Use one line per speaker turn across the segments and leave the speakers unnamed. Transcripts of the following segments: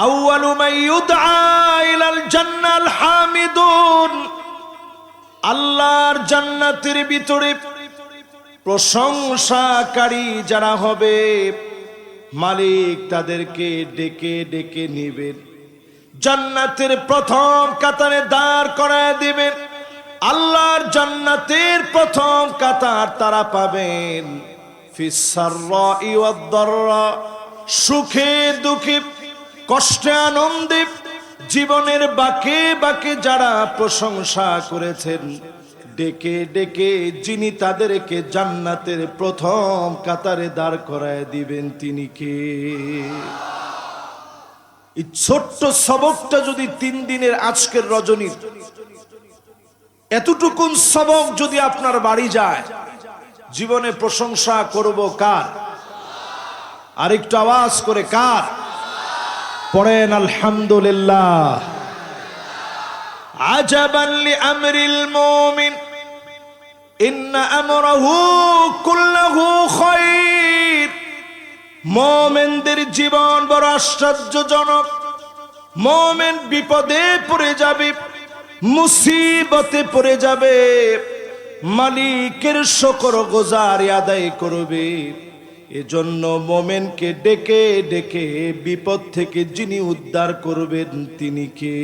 আউয়ালু মান ইউদআ ইলাল জান্নাল হামিদুন, আল্লাহর জান্নাতের ভিতরে প্রশংসাকারী যারা হবে মালিক তাদেরকে ডেকে ডেকে নেবেন, জান্নাতের প্রথম কাতারে দাঁড় করায় দিবেন। আল্লাহর জান্নাতের প্রথম কাতার তারা পাবেন ফিস সাররাই ওয়াদ দাররা, সুখে দুঃখে কষ্টে আনন্দে জীবনের বাঁকে বাঁকে যারা প্রশংসা করেছেন, ডেকে ডেকে যিনি তাদেরকে জান্নাতের প্রথম কাতারে দাঁড় করায় দিবেন তিনি কে? এই ছোট্ট সবকটা যদি 3 দিনের আজকের রজনীর এতটুকুন সবক যদি আপনার বাড়ি যায়, জীবনে প্রশংসা করব কার? আরেকটু আওয়াজ করে কার? পড়েন আলহামদুলিল্লাহ। আজাবান লিআমরিল মুমিন ইন্না আমরাহু কুল্লুহু খায়র, মুমিনদের জীবন বড় আশ্চর্যজনক। মুমিন বিপদে পড়ে যাবে, মুসিবতে পড়ে যাবে, মালিকের শুকরগুজারি আদায় করবে। এজন্য মুমিনকে ডেকে ডেকে বিপদ থেকে যিনি উদ্ধার করবেন তিনি কে?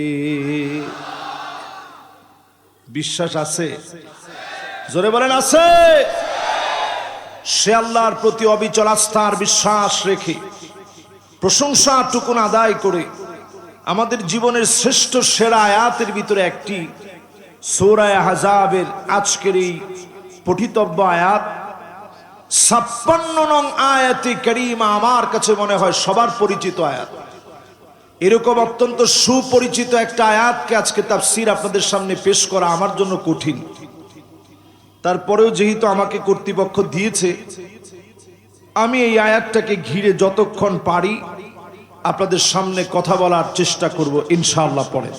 বিশ্বাস আছে? জোরে বলেন আছে? সে আল্লাহর প্রতি অবিচল আস্থার বিশ্বাস রেখে প্রশংসাটুকুন আদায় করে আমাদের জীবনের শ্রেষ্ঠ সেরা আয়াতের ভিতরে একটি সূরা আহজাবের আজকের এই পঠিতব্য আয়াত 56 নং আয়াতে কারিমা আমার কাছে মনে হয় সবার পরিচিত আয়াত। এরকম অত্যন্ত সুপরিচিত একটা আয়াতকে আজকে তাফসীর আপনাদের সামনে পেশ করা আমার জন্য কঠিন। তারপরেও যেহেতু আমাকে কর্তৃপক্ষ দিয়েছে, আমি এই আয়াতটাকে ঘিরে যতক্ষণ পারি আপনাদের সামনে কথা বলার চেষ্টা করব ইনশাআল্লাহ। পড়ে